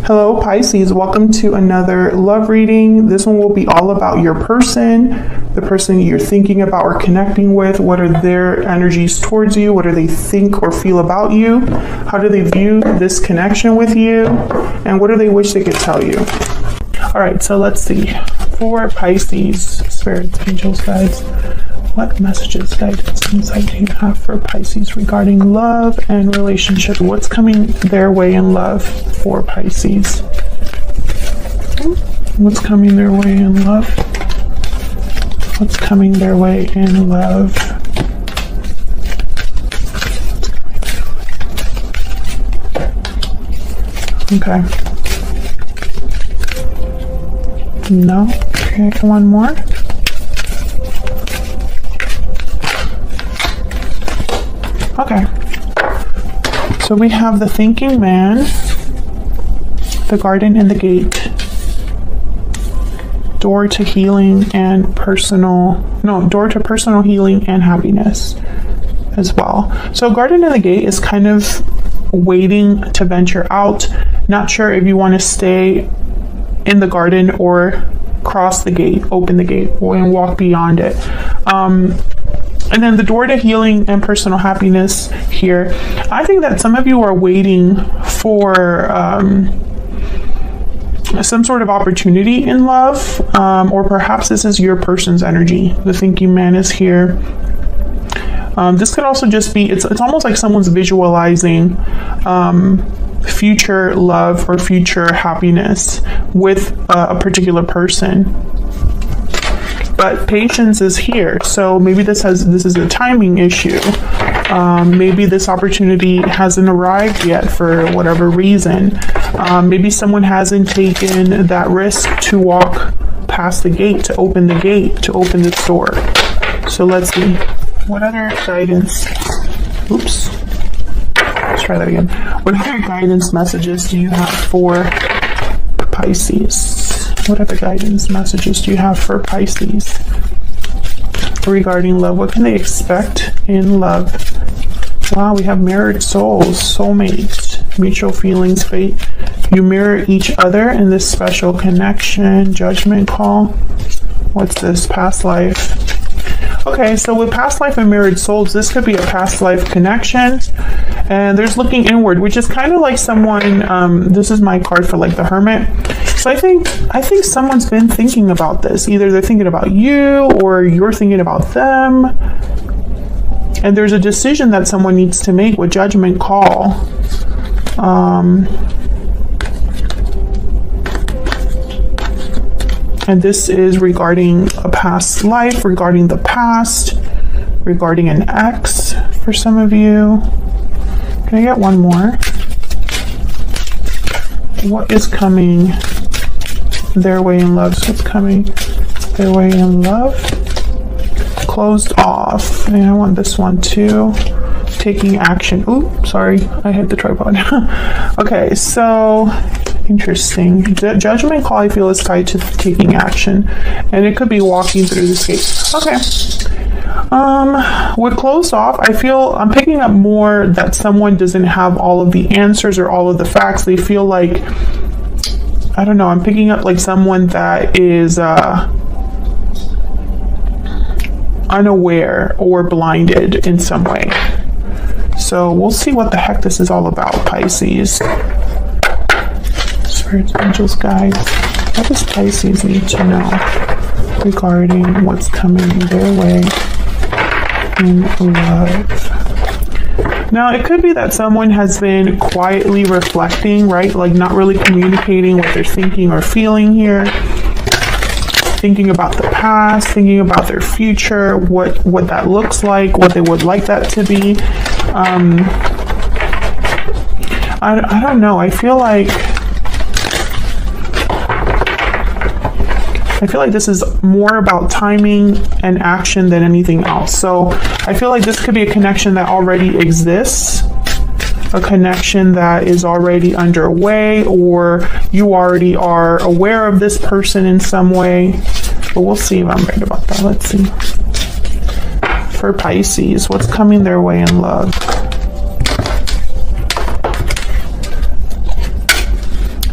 Hello Pisces, welcome to another love reading. This one will be all about your person, the person you're thinking about or connecting with. What are their energies towards you? What do they think or feel about you? How do they view this connection with you? And what do they wish they could tell you? All right, so let's see. For Pisces, spirits, angels, guides, what messages, guidance, insight do you have for Pisces regarding love and relationship? What's coming their way in love for Pisces? What's coming their way in love? What's coming their way in love? Okay. No? Okay, one more. Okay, so we have the thinking man, the garden and the gate, door to healing and door to personal healing and happiness as well. So garden and the gate is kind of waiting to venture out, not sure if you want to stay in the garden or cross the gate, open the gate, and walk beyond it. And then the door to healing and personal happiness here. I think that some of you are waiting for some sort of opportunity in love, or perhaps this is your person's energy. The thinking man is here. This could also just be, it's almost like someone's visualizing future love or future happiness with a particular person. But patience is here, so maybe this is a timing issue. Maybe this opportunity hasn't arrived yet for whatever reason. Maybe someone hasn't taken that risk to walk past the gate, to open this door. So let's see. What other guidance? Oops. Let's try that again. What other guidance messages do you have for Pisces? What other guidance messages do you have for Pisces regarding love? What can they expect in love? Wow, we have mirrored souls, soulmates, mutual feelings, fate. You mirror each other in this special connection, judgment call. What's this? Past life. Okay, so with past life and mirrored souls, this could be a past life connection. And there's looking inward, which is kind of like someone, this is my card for like the Hermit. So I think someone's been thinking about this. Either they're thinking about you or you're thinking about them. And there's a decision that someone needs to make with judgment call. And this is regarding a past life, regarding the past, regarding an ex for some of you. Can I get one more? What is coming their way in love? So what's coming their way in love? Closed off. And I want this one too. Taking action. Ooh, sorry. I hit the tripod. Okay, so interesting. Judgment call, I feel, is tied to taking action. And it could be walking through this gate. Okay. With closed off, I feel I'm picking up more that someone doesn't have all of the answers or all of the facts. They feel like, I don't know, I'm picking up like someone that is unaware or blinded in some way. So we'll see what the heck this is all about, Pisces. Spirits, angels, guides. What does Pisces need to know regarding what's coming their way in love? Now, it could be that someone has been quietly reflecting, right? Like not really communicating what they're thinking or feeling here. Thinking about the past, thinking about their future, what that looks like, what they would like that to be. I don't know. I feel like this is more about timing and action than anything else. So I feel like this could be a connection that already exists, a connection that is already underway, or you already are aware of this person in some way. But we'll see if I'm right about that. Let's see. For Pisces, what's coming their way in love?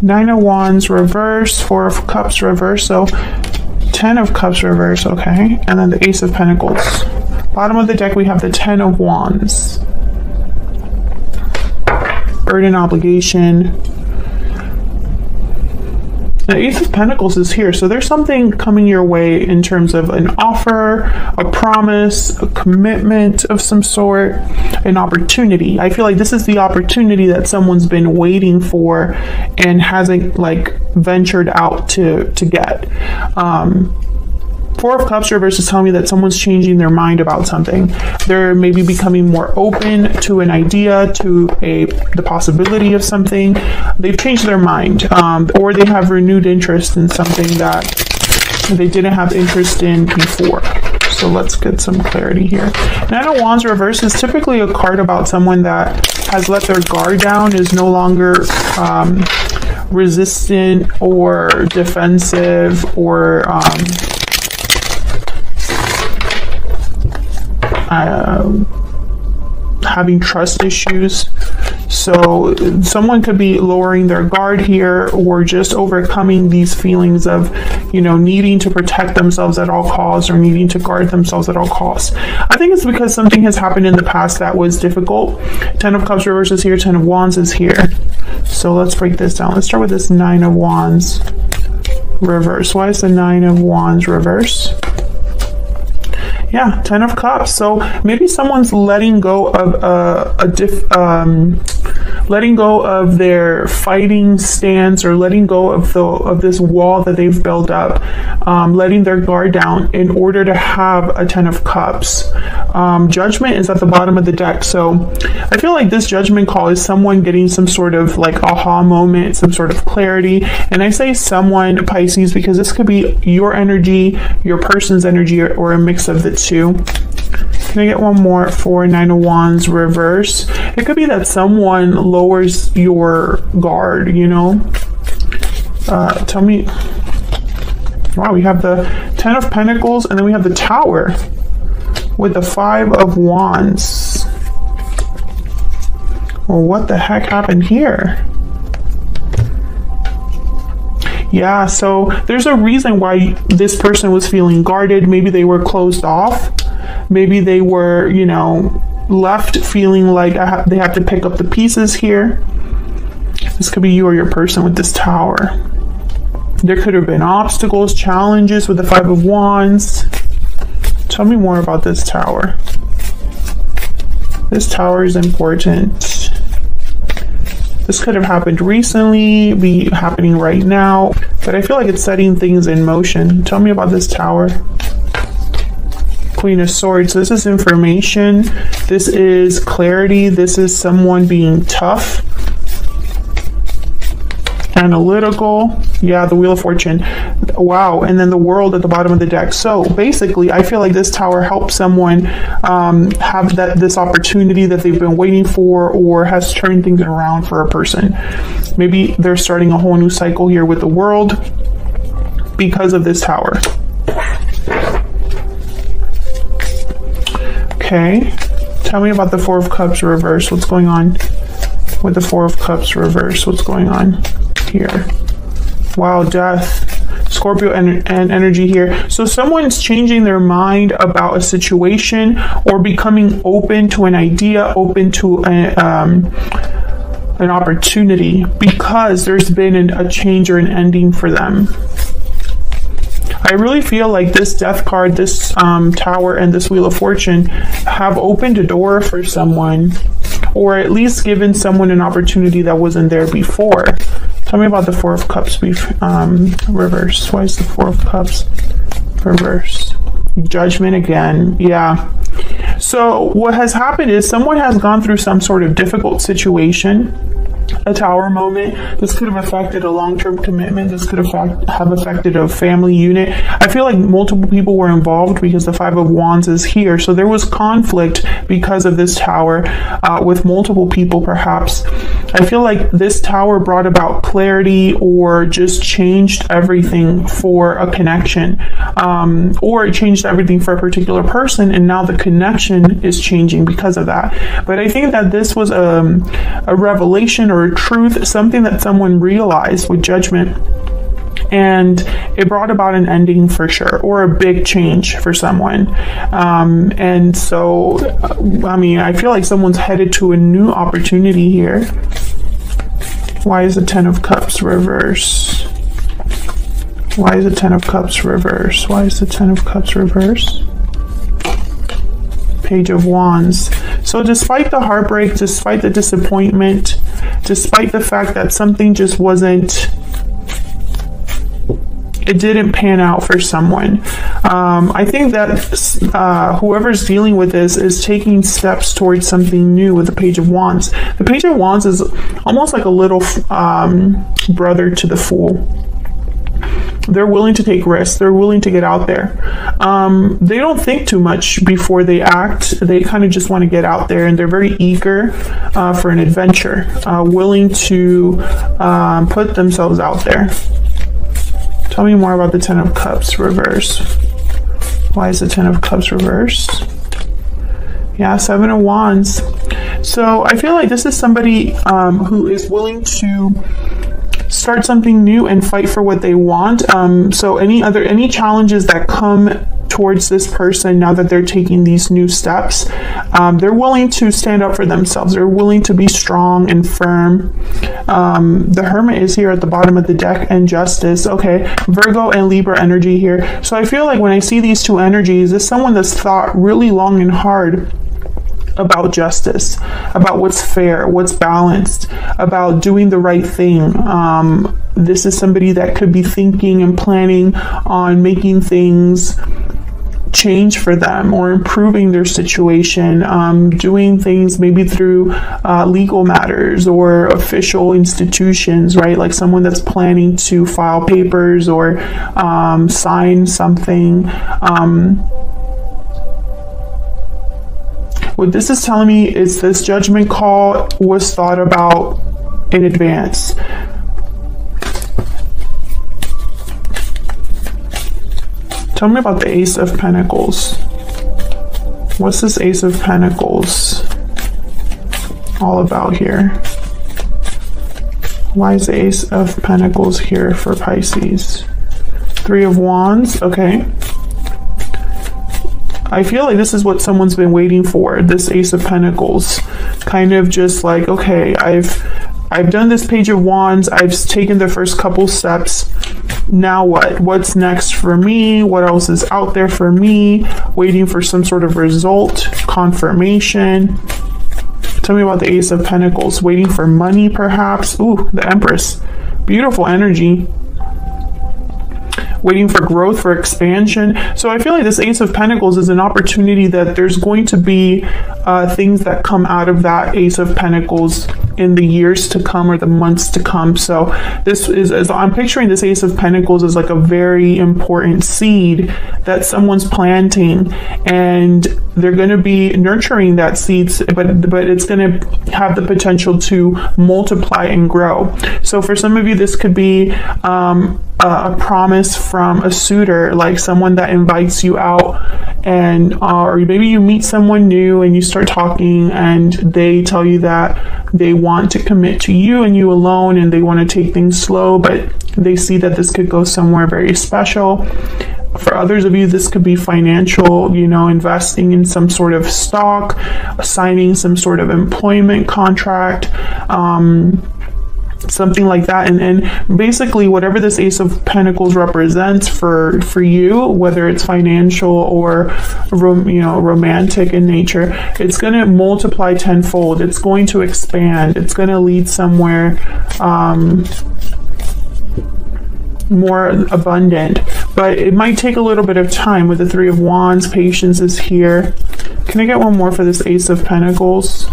Nine of Wands reverse, Four of Cups reverse, so 10 of Cups reverse, okay, and then the Ace of Pentacles. Bottom of the deck, we have the 10 of Wands. Burden, obligation. The Ace of Pentacles is here, so there's something coming your way in terms of an offer, a promise, a commitment of some sort, an opportunity. I feel like this is the opportunity that someone's been waiting for and hasn't like ventured out to get. Four of Cups reverse is telling me that someone's changing their mind about something. They're maybe becoming more open to an idea, to the possibility of something. They've changed their mind, or they have renewed interest in something that they didn't have interest in before. So let's get some clarity here. Nine of Wands reverse is typically a card about someone that has let their guard down, is no longer resistant or defensive or having trust issues. So someone could be lowering their guard here, or just overcoming these feelings of, you know, needing to protect themselves at all costs, or needing to guard themselves at all costs. I think it's because something has happened in the past that was difficult. 10 of Cups reverse is here, 10 of Wands is here. So let's break this down. Let's start with this 9 of Wands reverse. Why is the 9 of Wands reverse? Yeah, 10 of Cups. So maybe someone's letting go of letting go of their fighting stance, or letting go of this wall that they've built up, letting their guard down in order to have a 10 of Cups. Judgment is at the bottom of the deck. So I feel like this judgment call is someone getting some sort of like aha moment, some sort of clarity. And I say someone, Pisces, because this could be your energy, your person's energy, or a mix of the two. Can I get one more for 9 of Wands reverse? It could be that someone lowers your guard, you know? Tell me. Wow, we have the 10 of Pentacles, and then we have the Tower with the 5 of Wands. Well, what the heck happened here? Yeah, so there's a reason why this person was feeling guarded. Maybe they were closed off. Maybe they were, you know, left feeling like they have to pick up the pieces here. This could be you or your person with this Tower. There could have been obstacles, challenges with the 5 of Wands. Tell me more about this Tower. This Tower is important. This could have happened recently, be happening right now, but I feel like it's setting things in motion. Tell me about this Tower. Queen of Swords. This is information. This is clarity. This is someone being tough. Analytical. Yeah, the Wheel of Fortune. Wow. And then the World at the bottom of the deck. So basically, I feel like this Tower helps someone have this opportunity that they've been waiting for, or has turned things around for a person. Maybe they're starting a whole new cycle here with the World because of this Tower. Okay. Tell me about the 4 of Cups reverse. What's going on with the 4 of Cups reverse? What's going on here? Wow, Death. Scorpio and energy here. So someone's changing their mind about a situation, or becoming open to an idea, open to an opportunity, because there's been a change or an ending for them. I really feel like this Death card, this Tower, and this Wheel of Fortune have opened a door for someone, or at least given someone an opportunity that wasn't there before. Tell me about the 4 of Cups reverse. Why is the 4 of Cups reverse? Judgment again. Yeah. So what has happened is someone has gone through some sort of difficult situation, a Tower moment. This could have affected a long-term commitment. This could have affected a family unit. I feel like multiple people were involved because the 5 of Wands is here. So there was conflict because of this Tower with multiple people perhaps. I feel like this Tower brought about clarity or just changed everything for a connection, or it changed everything for a particular person, and now the connection is changing because of that. But I think that this was a revelation or a truth, something that someone realized with Judgment, and it brought about an ending for sure, or a big change for someone. And so, I mean, I feel like someone's headed to a new opportunity here. Why is the Ten of Cups reverse? Why is the Ten of Cups reverse? Why is the Ten of Cups reverse? Page of Wands. So despite the heartbreak, despite the disappointment, despite the fact that something just wasn't, it didn't pan out for someone. I think that whoever's dealing with this is taking steps towards something new with the Page of Wands. The Page of Wands is almost like a little brother to the Fool. They're willing to take risks. They're willing to get out there. They don't think too much before they act. They kind of just want to get out there, and they're very eager for an adventure, willing to put themselves out there. Tell me more about the Ten of Cups reverse. Why is the Ten of Cups reverse? Yeah, Seven of Wands. So I feel like this is somebody who is willing to start something new and fight for what they want. So any challenges that come towards this person now that they're taking these new steps, they're willing to stand up for themselves. They're willing to be strong and firm. The Hermit is here at the bottom of the deck, and Justice. Okay, Virgo and Libra energy here. So I feel like when I see these two energies, it's someone that's thought really long and hard about justice, about what's fair, what's balanced, about doing the right thing. This is somebody that could be thinking and planning on making things change for them or improving their situation, doing things maybe through legal matters or official institutions, right? Like someone that's planning to file papers or sign something. What this is telling me is this judgment call was thought about in advance. Tell me about the Ace of Pentacles. What's this Ace of Pentacles all about here? Why is the Ace of Pentacles here for Pisces? Three of Wands, okay. I feel like this is what someone's been waiting for, this Ace of Pentacles. Kind of just like, okay, I've done this Page of Wands, I've taken the first couple steps. Now what? What's next for me? What else is out there for me? Waiting for some sort of result, confirmation. Tell me about the Ace of Pentacles. Waiting for money, perhaps. Ooh, the Empress. Beautiful energy. Waiting for growth, for expansion. So I feel like this Ace of Pentacles is an opportunity that there's going to be things that come out of that Ace of Pentacles in the years to come or the months to come. So this is, as I'm picturing this Ace of Pentacles as like a very important seed that someone's planting, and they're going to be nurturing that seeds, but it's going to have the potential to multiply and grow. So for some of you, this could be a promise from a suitor, like someone that invites you out, and or maybe you meet someone new and you start talking and they tell you that they want to commit to you and you alone, and they want to take things slow, but they see that this could go somewhere very special. For others of you, this could be financial, investing in some sort of stock, signing some sort of employment contract, something like that. And basically whatever this Ace of Pentacles represents for you, whether it's financial or romantic in nature, it's going to multiply tenfold. It's going to expand. It's going to lead somewhere more abundant, but it might take a little bit of time. With the Three of Wands, patience is here. Can I get one more for this Ace of Pentacles?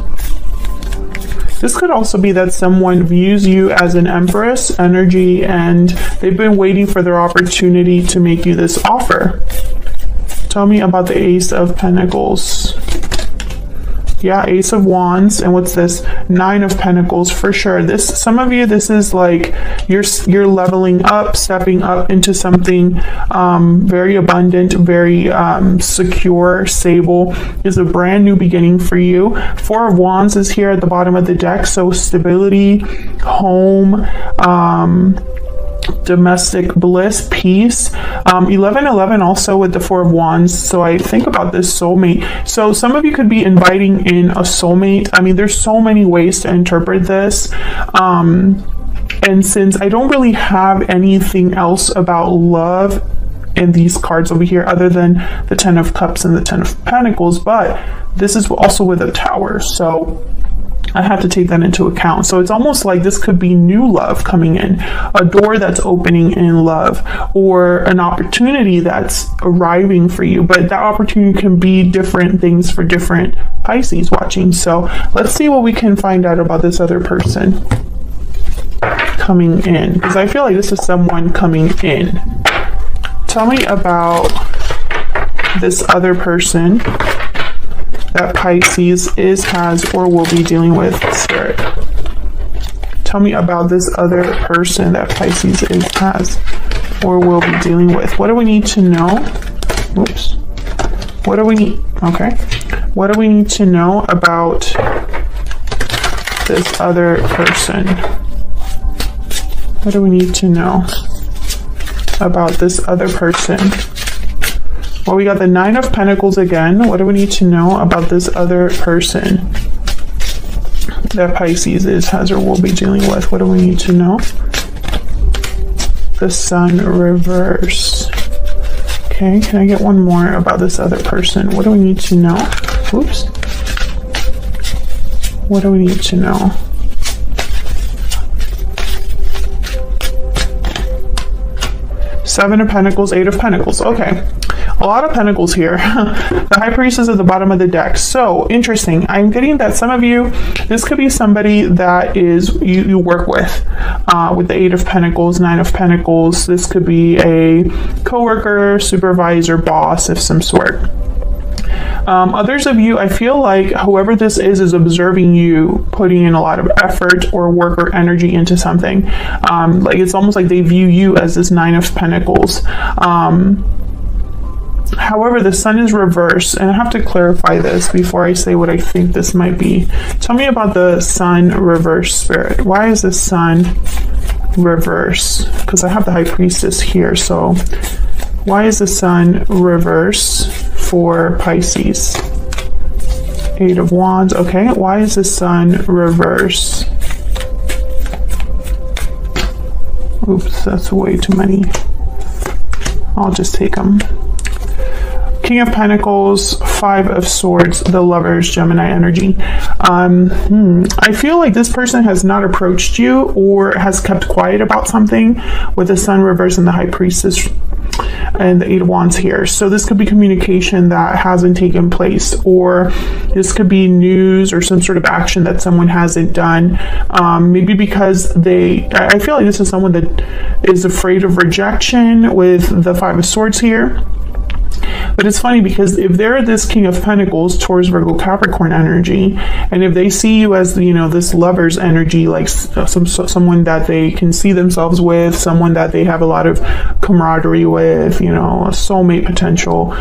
This could also be that someone views you as an Empress energy and they've been waiting for their opportunity to make you this offer. Tell me about the Ace of Pentacles. Yeah, Ace of Wands. And what's this? 9 of Pentacles, for sure. Some of you, this is like you're leveling up, stepping up into something very abundant, very secure, stable. Is a brand new beginning for you. 4 of Wands is here at the bottom of the deck. So stability, home, domestic bliss, peace. 1111 also with the 4 of Wands. So I think about this soulmate. So some of you could be inviting in a soulmate. I mean, there's so many ways to interpret this. And since I don't really have anything else about love in these cards over here other than the 10 of Cups and the 10 of Pentacles, but this is also with a Tower. So I have to take that into account. So it's almost like this could be new love coming in, a door that's opening in love, or an opportunity that's arriving for you. But that opportunity can be different things for different Pisces watching. So let's see what we can find out about this other person coming in, because I feel like this is someone coming in. Tell me about this other person that Pisces has, or will be dealing with, Spirit. Tell me about this other person that Pisces has, or will be dealing with. What do we need to know? Oops. What do we need? Okay. What do we need to know about this other person? What do we need to know about this other person? Well, we got the 9 of Pentacles again. What do we need to know about this other person that Pisces has, or will be dealing with? What do we need to know? The Sun reverse. Okay, can I get one more about this other person? What do we need to know? Oops. What do we need to know? Seven of Pentacles, 8 of Pentacles. Okay. A lot of Pentacles here. The High Priestess at the bottom of the deck. So interesting. I'm getting that some of you, this could be somebody that is you work with the 8 of Pentacles, 9 of Pentacles. This could be a coworker, supervisor, boss of some sort. Others of you, I feel like whoever this is observing you putting in a lot of effort or work or energy into something. Like it's almost like they view you as this 9 of Pentacles. However, the Sun is reversed, and I have to clarify this before I say what I think this might be. Tell me about the Sun reverse, Spirit. Why is the Sun reverse? Because I have the High Priestess here, so why is the Sun reverse for Pisces? 8 of Wands. Okay, why is the Sun reverse? Oops, that's way too many. I'll just take them. King of Pentacles, 5 of Swords, the Lovers, Gemini energy. I feel like this person has not approached you or has kept quiet about something with the Sun reverse and the High Priestess and the 8 of Wands here. So this could be communication that hasn't taken place, or this could be news or some sort of action that someone hasn't done. Maybe because I feel like this is someone that is afraid of rejection with the 5 of Swords here. But it's funny because if they're this King of Pentacles, Taurus, Virgo, Capricorn energy, and if they see you as, this lover's energy, like someone that they can see themselves with, someone that they have a lot of camaraderie with, a soulmate potential,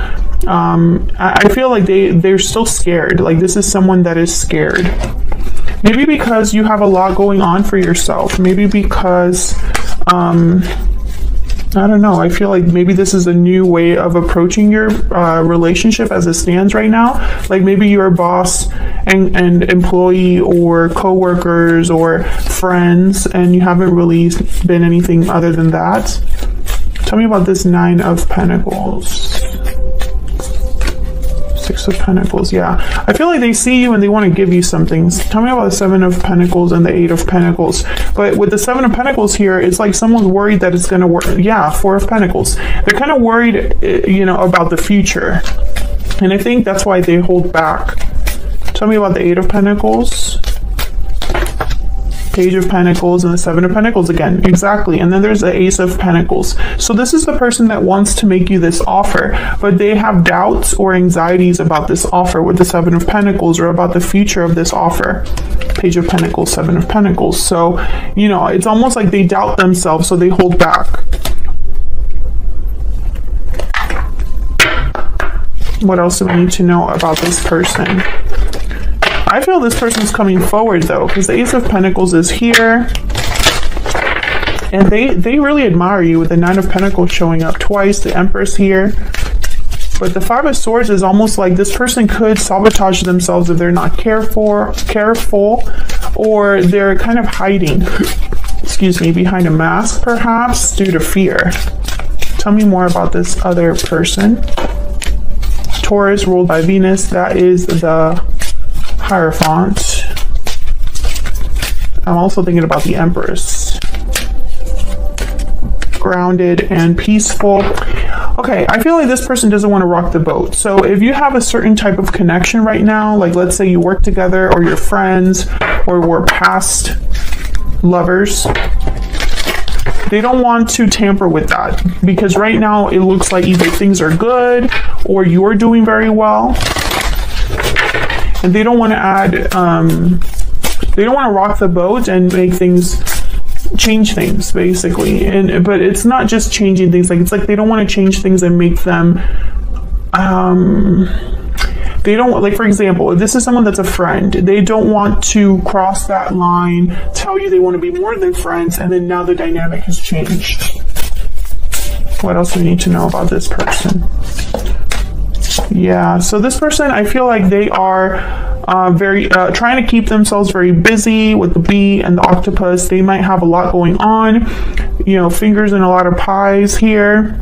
I feel like they're still scared. Like this is someone that is scared. Maybe because you have a lot going on for yourself. Maybe because I don't know. I feel like maybe this is a new way of approaching your relationship as it stands right now. Like maybe you're a boss and employee, or co-workers or friends, and you haven't really been anything other than that. Tell me about this 9 of Pentacles. 6 of Pentacles. Yeah, I feel like they see you and they want to give you something. Tell me about the 7 of Pentacles and the 8 of Pentacles. But with the 7 of Pentacles here, it's like someone's worried that it's going to work. Yeah, 4 of Pentacles. They're kind of worried, about the future. And I think that's why they hold back. Tell me about the 8 of Pentacles. Page of Pentacles and the Seven of Pentacles again. Exactly. And then there's the Ace of Pentacles. So this is the person that wants to make you this offer, but they have doubts or anxieties about this offer with the Seven of Pentacles, or about the future of this offer. Page of Pentacles, Seven of Pentacles. So, you know, it's almost like they doubt themselves, so they hold back. What else do we need to know about this person? I feel this person's coming forward though, because the Ace of Pentacles is here. And they really admire you with the Nine of Pentacles showing up twice, the Empress here. But the Five of Swords is almost like this person could sabotage themselves if they're not careful, or they're kind of hiding, excuse me, behind a mask perhaps due to fear. Tell me more about this other person. Taurus ruled by Venus, that is the Hierophant. I'm also thinking about the Empress. Grounded and peaceful. Okay, I feel like this person doesn't want to rock the boat. So if you have a certain type of connection right now, like let's say you work together, or you're friends, or were past lovers, they don't want to tamper with that, because right now it looks like either things are good or you're doing very well. And they don't want to add, they don't want to rock the boat and make things, change things basically. But it's not just changing things, like it's like they don't want to change things and make them, they don't, like for example, if this is someone that's a friend, they don't want to cross that line, tell you they want to be more than friends, and then now the dynamic has changed. What else do we need to know about this person? Yeah, so this person, I feel like they are very trying to keep themselves very busy with the bee and the octopus. They might have a lot going on, you know, fingers in a lot of pies here.